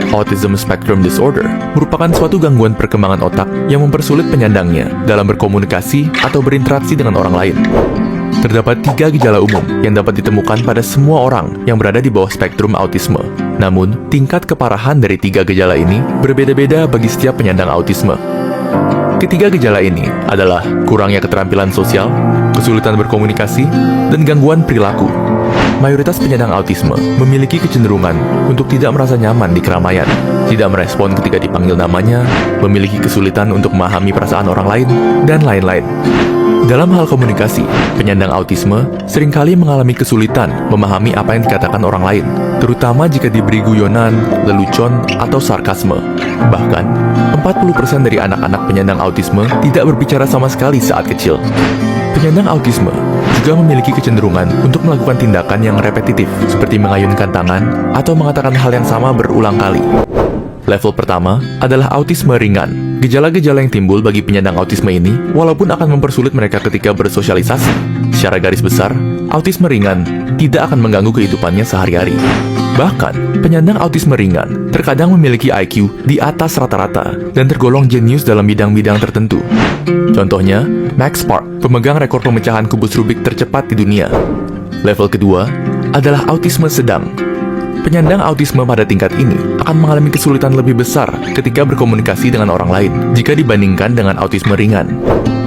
Autism Spectrum Disorder merupakan suatu gangguan perkembangan otak yang mempersulit penyandangnya dalam berkomunikasi atau berinteraksi dengan orang lain. Terdapat 3 gejala umum yang dapat ditemukan pada semua orang yang berada di bawah spektrum autisme. Namun, tingkat keparahan dari 3 gejala ini berbeda-beda bagi setiap penyandang autisme. Ketiga gejala ini adalah kurangnya keterampilan sosial, kesulitan berkomunikasi, dan gangguan perilaku. Mayoritas penyandang autisme memiliki kecenderungan untuk tidak merasa nyaman di keramaian, tidak merespon ketika dipanggil namanya, memiliki kesulitan untuk memahami perasaan orang lain, dan lain-lain. Dalam hal komunikasi, penyandang autisme seringkali mengalami kesulitan memahami apa yang dikatakan orang lain, terutama jika diberi guyonan, lelucon, atau sarkasme. Bahkan, 40% dari anak-anak penyandang autisme tidak berbicara sama sekali saat kecil. Penyandang autisme juga memiliki kecenderungan untuk melakukan tindakan yang repetitif, seperti mengayunkan tangan atau mengatakan hal yang sama berulang kali. Level pertama adalah autisme ringan. Gejala-gejala yang timbul bagi penyandang autisme ini, walaupun akan mempersulit mereka ketika bersosialisasi, secara garis besar, autisme ringan tidak akan mengganggu kehidupannya sehari-hari. Bahkan, penyandang autisme ringan terkadang memiliki IQ di atas rata-rata dan tergolong jenius dalam bidang-bidang tertentu. Contohnya, Max Park, pemegang rekor pemecahan kubus Rubik tercepat di dunia. Level kedua adalah autisme sedang. Penyandang autisme pada tingkat ini akan mengalami kesulitan lebih besar ketika berkomunikasi dengan orang lain jika dibandingkan dengan autisme ringan.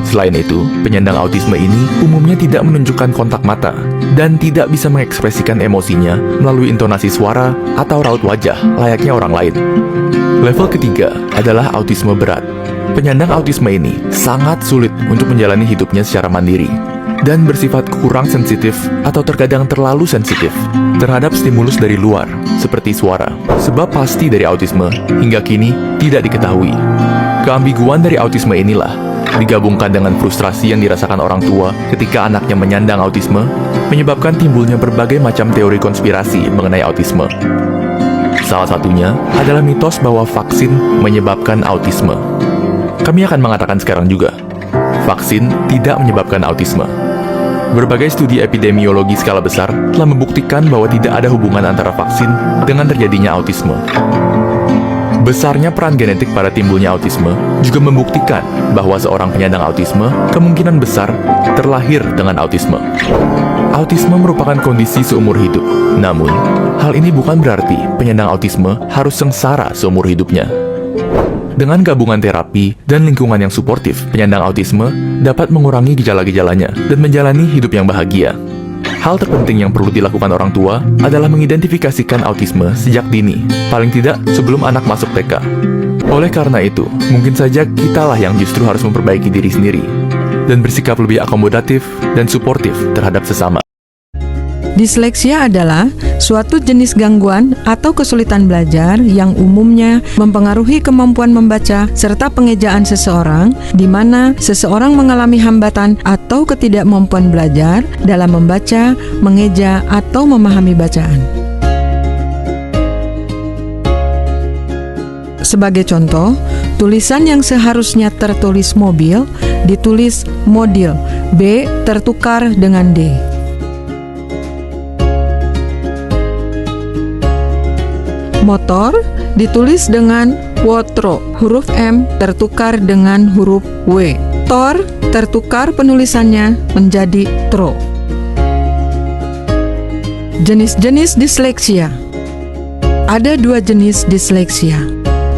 Selain itu, penyandang autisme ini umumnya tidak menunjukkan kontak mata dan tidak bisa mengekspresikan emosinya melalui intonasi suara atau raut wajah layaknya orang lain. Level ketiga adalah autisme berat. Penyandang autisme ini sangat sulit untuk menjalani hidupnya secara mandiri dan bersifat kurang sensitif atau terkadang terlalu sensitif terhadap stimulus dari luar, seperti suara. Sebab pasti dari autisme hingga kini tidak diketahui. Keambiguan dari autisme inilah, digabungkan dengan frustrasi yang dirasakan orang tua ketika anaknya menyandang autisme, menyebabkan timbulnya berbagai macam teori konspirasi mengenai autisme. Salah satunya adalah mitos bahwa vaksin menyebabkan autisme. Kami akan mengatakan sekarang juga, vaksin tidak menyebabkan autisme. Berbagai studi epidemiologi skala besar telah membuktikan bahwa tidak ada hubungan antara vaksin dengan terjadinya autisme. Besarnya peran genetik pada timbulnya autisme juga membuktikan bahwa seorang penyandang autisme kemungkinan besar terlahir dengan autisme. Autisme merupakan kondisi seumur hidup. Namun, hal ini bukan berarti penyandang autisme harus sengsara seumur hidupnya. Dengan gabungan terapi dan lingkungan yang suportif, penyandang autisme dapat mengurangi gejala-gejalanya dan menjalani hidup yang bahagia. Hal terpenting yang perlu dilakukan orang tua adalah mengidentifikasikan autisme sejak dini, paling tidak sebelum anak masuk TK. Oleh karena itu, mungkin saja kitalah yang justru harus memperbaiki diri sendiri dan bersikap lebih akomodatif dan suportif terhadap sesama. Disleksia adalah suatu jenis gangguan atau kesulitan belajar yang umumnya mempengaruhi kemampuan membaca serta pengejaan seseorang, di mana seseorang mengalami hambatan atau ketidakmampuan belajar dalam membaca, mengeja, atau memahami bacaan. Sebagai contoh, tulisan yang seharusnya tertulis mobil ditulis modil, B tertukar dengan D. Motor ditulis dengan wotro, huruf M tertukar dengan huruf W. Tor tertukar penulisannya menjadi tro. Jenis-jenis disleksia. Ada 2 jenis disleksia.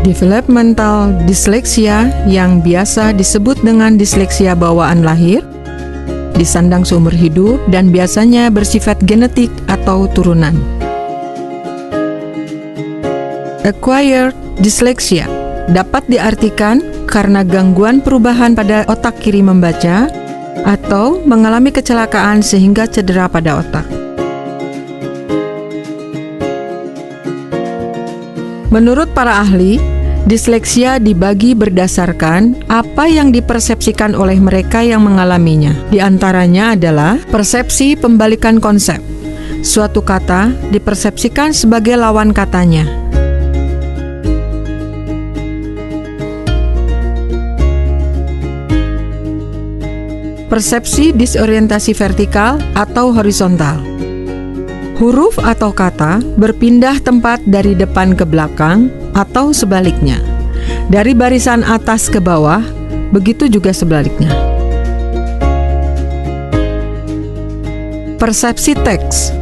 Developmental disleksia yang biasa disebut dengan disleksia bawaan lahir, disandang seumur hidup, dan biasanya bersifat genetik atau turunan. Acquired dyslexia dapat diartikan karena gangguan perubahan pada otak kiri membaca atau mengalami kecelakaan sehingga cedera pada otak. Menurut para ahli, disleksia dibagi berdasarkan apa yang dipersepsikan oleh mereka yang mengalaminya. Di antaranya adalah persepsi pembalikan konsep. Suatu kata dipersepsikan sebagai lawan katanya. Persepsi disorientasi vertikal atau horizontal. Huruf atau kata berpindah tempat dari depan ke belakang atau sebaliknya. Dari barisan atas ke bawah, begitu juga sebaliknya. Persepsi teks.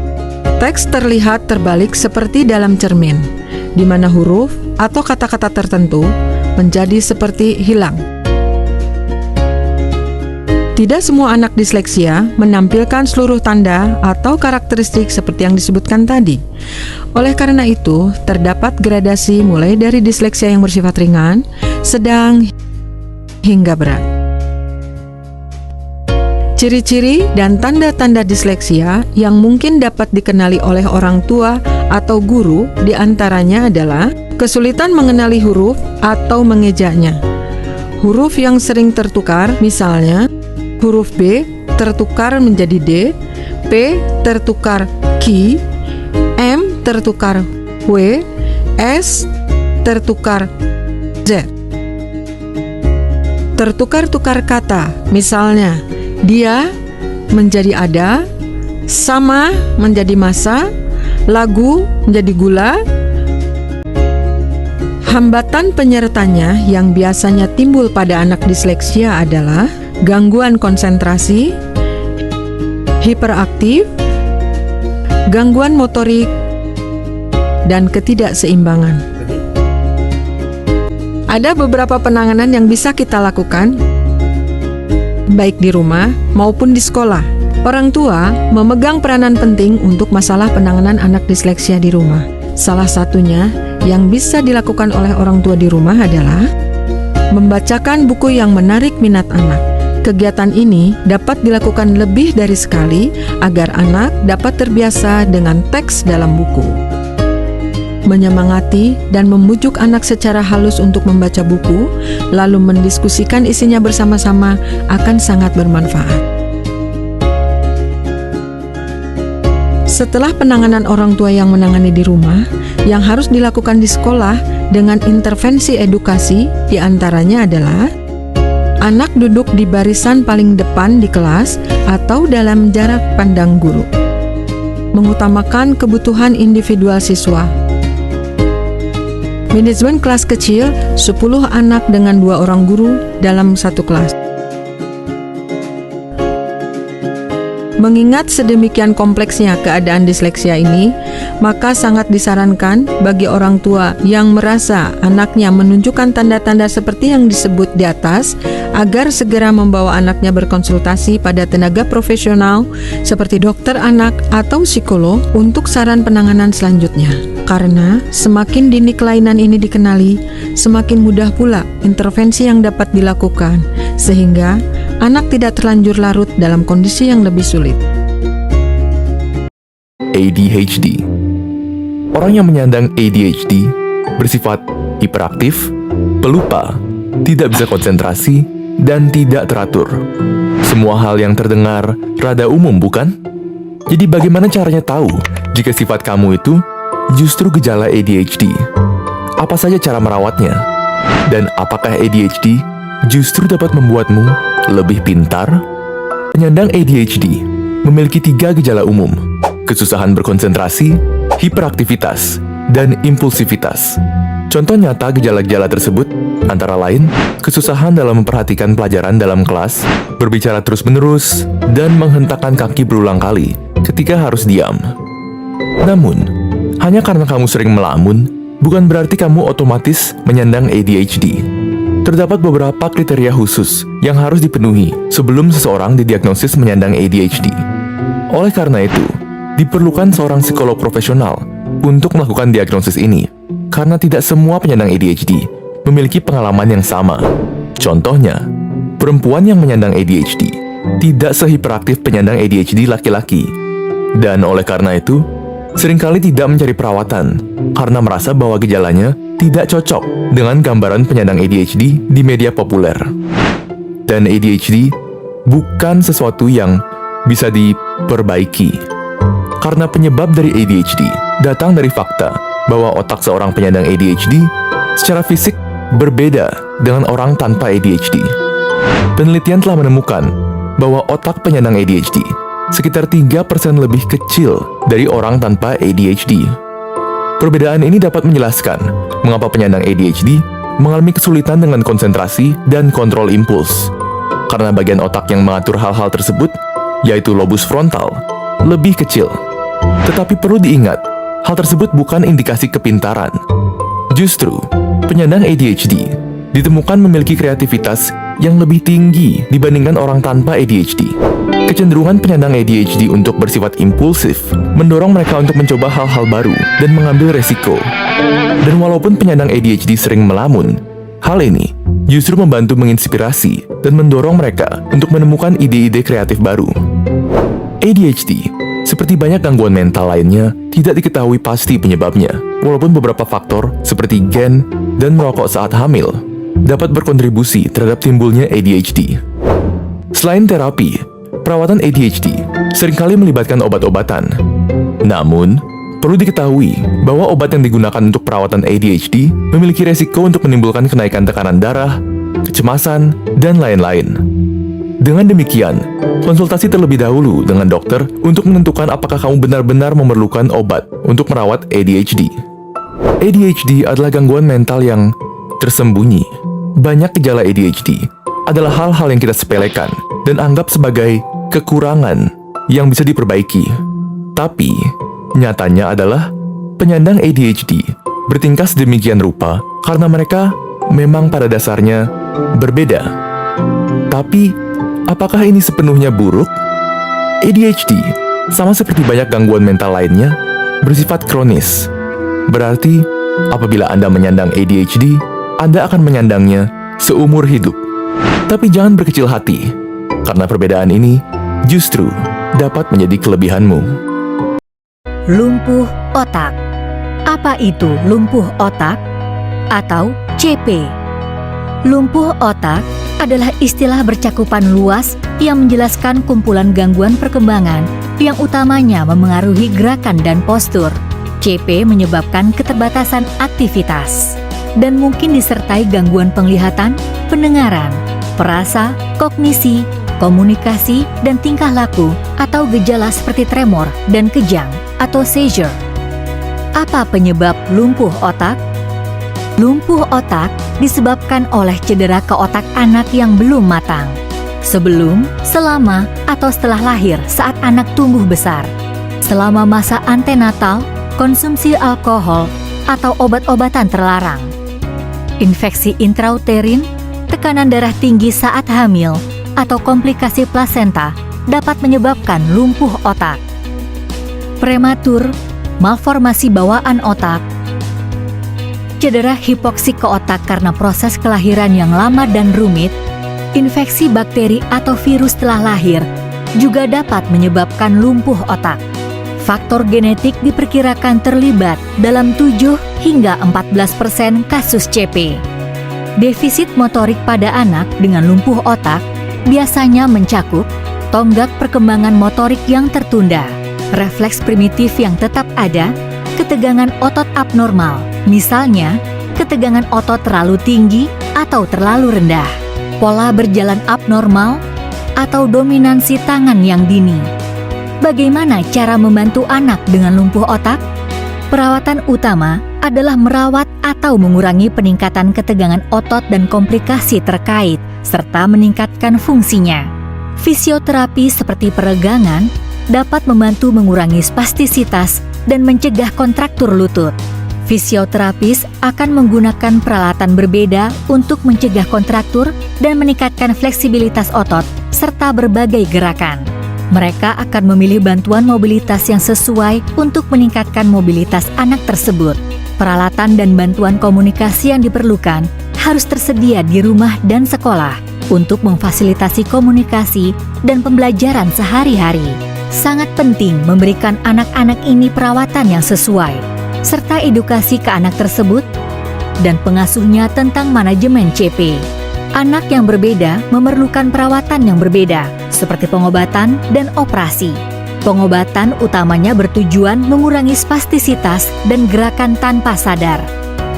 Teks terlihat terbalik seperti dalam cermin, di mana huruf atau kata-kata tertentu menjadi seperti hilang. Tidak semua anak disleksia menampilkan seluruh tanda atau karakteristik seperti yang disebutkan tadi. Oleh karena itu, terdapat gradasi mulai dari disleksia yang bersifat ringan, sedang, hingga berat. Ciri-ciri dan tanda-tanda disleksia yang mungkin dapat dikenali oleh orang tua atau guru diantaranya adalah kesulitan mengenali huruf atau mengejanya. Huruf yang sering tertukar, misalnya huruf B tertukar menjadi D, P tertukar Q, M tertukar W, S tertukar Z. Tertukar-tukar kata, misalnya dia menjadi ada, sama menjadi masa, lagu menjadi gula. Hambatan penyertanya yang biasanya timbul pada anak disleksia adalah gangguan konsentrasi, hiperaktif, gangguan motorik, dan ketidakseimbangan. Ada beberapa penanganan yang bisa kita lakukan, baik di rumah maupun di sekolah. Orang tua memegang peranan penting untuk masalah penanganan anak disleksia di rumah. Salah satunya yang bisa dilakukan oleh orang tua di rumah adalah membacakan buku yang menarik minat anak. Kegiatan ini dapat dilakukan lebih dari sekali agar anak dapat terbiasa dengan teks dalam buku. Menyemangati dan membujuk anak secara halus untuk membaca buku, lalu mendiskusikan isinya bersama-sama akan sangat bermanfaat. Setelah penanganan orang tua yang menangani di rumah, yang harus dilakukan di sekolah dengan intervensi edukasi diantaranya adalah anak duduk di barisan paling depan di kelas atau dalam jarak pandang guru. Mengutamakan kebutuhan individual siswa. Manajemen kelas kecil 10 anak dengan 2 orang guru dalam satu kelas. Mengingat sedemikian kompleksnya keadaan disleksia ini, maka sangat disarankan bagi orang tua yang merasa anaknya menunjukkan tanda-tanda seperti yang disebut di atas, agar segera membawa anaknya berkonsultasi pada tenaga profesional seperti dokter anak atau psikolog untuk saran penanganan selanjutnya. Karena semakin dini kelainan ini dikenali, semakin mudah pula intervensi yang dapat dilakukan, sehingga anak tidak terlanjur larut dalam kondisi yang lebih sulit. ADHD. Orang yang menyandang ADHD bersifat hiperaktif, pelupa, tidak bisa konsentrasi, dan tidak teratur. Semua hal yang terdengar rada umum, bukan? Jadi bagaimana caranya tahu jika sifat kamu itu justru gejala ADHD? Apa saja cara merawatnya? Dan apakah ADHD justru dapat membuatmu lebih pintar? Penyandang ADHD memiliki 3 gejala umum: kesusahan berkonsentrasi, hiperaktivitas, dan impulsivitas. Contoh nyata gejala-gejala tersebut antara lain kesusahan dalam memperhatikan pelajaran dalam kelas, berbicara terus-menerus, dan menghentakkan kaki berulang kali ketika harus diam. Namun, hanya karena kamu sering melamun, bukan berarti kamu otomatis menyandang ADHD. Terdapat beberapa kriteria khusus yang harus dipenuhi sebelum seseorang didiagnosis menyandang ADHD. Oleh karena itu, diperlukan seorang psikolog profesional untuk melakukan diagnosis ini, karena tidak semua penyandang ADHD memiliki pengalaman yang sama. Contohnya, perempuan yang menyandang ADHD tidak sehiperaktif penyandang ADHD laki-laki, dan oleh karena itu, seringkali tidak mencari perawatan karena merasa bahwa gejalanya tidak cocok dengan gambaran penyandang ADHD di media populer. Dan ADHD bukan sesuatu yang bisa diperbaiki, karena penyebab dari ADHD datang dari fakta bahwa otak seorang penyandang ADHD secara fisik berbeda dengan orang tanpa ADHD. Penelitian telah menemukan bahwa otak penyandang ADHD sekitar 3% lebih kecil dari orang tanpa ADHD. Perbedaan ini dapat menjelaskan mengapa penyandang ADHD mengalami kesulitan dengan konsentrasi dan kontrol impuls. Karena bagian otak yang mengatur hal-hal tersebut, yaitu lobus frontal, lebih kecil. Tetapi perlu diingat, hal tersebut bukan indikasi kepintaran. Justru, penyandang ADHD ditemukan memiliki kreativitas yang lebih tinggi dibandingkan orang tanpa ADHD. Kecenderungan penyandang ADHD untuk bersifat impulsif mendorong mereka untuk mencoba hal-hal baru dan mengambil resiko. Dan walaupun penyandang ADHD sering melamun, hal ini justru membantu menginspirasi dan mendorong mereka untuk menemukan ide-ide kreatif baru. ADHD, seperti banyak gangguan mental lainnya, tidak diketahui pasti penyebabnya, walaupun beberapa faktor seperti gen dan merokok saat hamil dapat berkontribusi terhadap timbulnya ADHD. Selain terapi, perawatan ADHD seringkali melibatkan obat-obatan. Namun, perlu diketahui bahwa obat yang digunakan untuk perawatan ADHD memiliki resiko untuk menimbulkan kenaikan tekanan darah, kecemasan, dan lain-lain. Dengan demikian, konsultasi terlebih dahulu dengan dokter untuk menentukan apakah kamu benar-benar memerlukan obat untuk merawat ADHD. ADHD adalah gangguan mental yang tersembunyi. Banyak gejala ADHD adalah hal-hal yang kita sepelekan dan anggap sebagai kekurangan yang bisa diperbaiki. Tapi, nyatanya adalah penyandang ADHD bertingkah sedemikian rupa karena mereka memang pada dasarnya berbeda. Tapi, apakah ini sepenuhnya buruk? ADHD, sama seperti banyak gangguan mental lainnya, bersifat kronis. Berarti, apabila Anda menyandang ADHD, Anda akan menyandangnya seumur hidup. Tapi jangan berkecil hati, karena perbedaan ini justru dapat menjadi kelebihanmu. Lumpuh otak. Apa itu lumpuh otak atau CP? Lumpuh otak adalah istilah bercakupan luas yang menjelaskan kumpulan gangguan perkembangan yang utamanya memengaruhi gerakan dan postur. CP menyebabkan keterbatasan aktivitas dan mungkin disertai gangguan penglihatan, pendengaran, perasa, kognisi, komunikasi, dan tingkah laku atau gejala seperti tremor dan kejang atau seizure. Apa penyebab lumpuh otak? Lumpuh otak disebabkan oleh cedera ke otak anak yang belum matang, sebelum, selama, atau setelah lahir saat anak tumbuh besar. Selama masa antenatal, konsumsi alkohol atau obat-obatan terlarang. Infeksi intrauterin, tekanan darah tinggi saat hamil, atau komplikasi plasenta dapat menyebabkan lumpuh otak. Prematur, malformasi bawaan otak, cedera hipoksik ke otak karena proses kelahiran yang lama dan rumit, infeksi bakteri atau virus setelah lahir juga dapat menyebabkan lumpuh otak. Faktor genetik diperkirakan terlibat dalam 7 hingga 14% kasus CP. Defisit motorik pada anak dengan lumpuh otak biasanya mencakup tonggak perkembangan motorik yang tertunda, refleks primitif yang tetap ada, ketegangan otot abnormal, misalnya ketegangan otot terlalu tinggi atau terlalu rendah, pola berjalan abnormal, atau dominansi tangan yang dini. Bagaimana cara membantu anak dengan lumpuh otak? Perawatan utama adalah merawat atau mengurangi peningkatan ketegangan otot dan komplikasi terkait, serta meningkatkan fungsinya. Fisioterapi seperti peregangan dapat membantu mengurangi spastisitas dan mencegah kontraktur lutut. Fisioterapis akan menggunakan peralatan berbeda untuk mencegah kontraktur dan meningkatkan fleksibilitas otot serta berbagai gerakan. Mereka akan memilih bantuan mobilitas yang sesuai untuk meningkatkan mobilitas anak tersebut. Peralatan dan bantuan komunikasi yang diperlukan harus tersedia di rumah dan sekolah untuk memfasilitasi komunikasi dan pembelajaran sehari-hari. Sangat penting memberikan anak-anak ini perawatan yang sesuai, serta edukasi ke anak tersebut dan pengasuhnya tentang manajemen CP. Anak yang berbeda memerlukan perawatan yang berbeda, seperti pengobatan dan operasi. Pengobatan utamanya bertujuan mengurangi spastisitas dan gerakan tanpa sadar.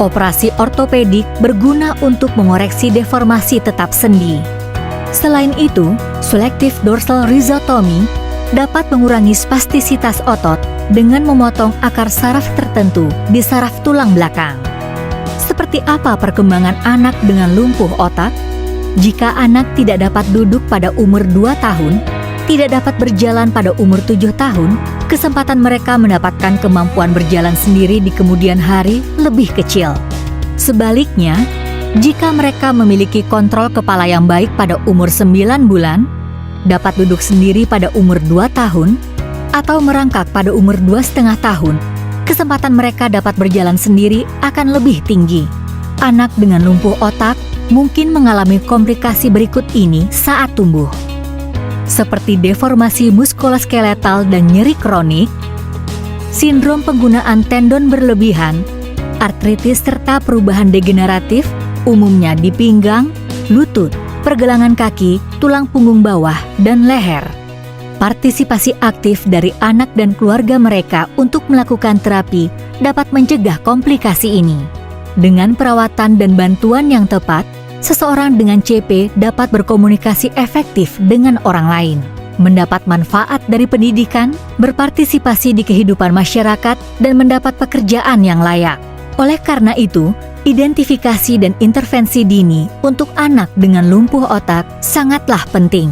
Operasi ortopedik berguna untuk mengoreksi deformasi tetap sendi. Selain itu, selective dorsal rhizotomy dapat mengurangi spastisitas otot dengan memotong akar saraf tertentu di saraf tulang belakang. Seperti apa perkembangan anak dengan lumpuh otak? Jika anak tidak dapat duduk pada umur 2 tahun, tidak dapat berjalan pada umur 7 tahun, kesempatan mereka mendapatkan kemampuan berjalan sendiri di kemudian hari lebih kecil. Sebaliknya, jika mereka memiliki kontrol kepala yang baik pada umur 9 bulan, dapat duduk sendiri pada umur 2 tahun, atau merangkak pada umur 2,5 tahun, kesempatan mereka dapat berjalan sendiri akan lebih tinggi. Anak dengan lumpuh otak mungkin mengalami komplikasi berikut ini saat tumbuh, seperti deformasi muskuloskeletal dan nyeri kronik, sindrom penggunaan tendon berlebihan, artritis serta perubahan degeneratif, umumnya di pinggang, lutut, pergelangan kaki, tulang punggung bawah, dan leher. Partisipasi aktif dari anak dan keluarga mereka untuk melakukan terapi dapat mencegah komplikasi ini. Dengan perawatan dan bantuan yang tepat, seseorang dengan CP dapat berkomunikasi efektif dengan orang lain, mendapat manfaat dari pendidikan, berpartisipasi di kehidupan masyarakat, dan mendapat pekerjaan yang layak. Oleh karena itu, identifikasi dan intervensi dini untuk anak dengan lumpuh otak sangatlah penting.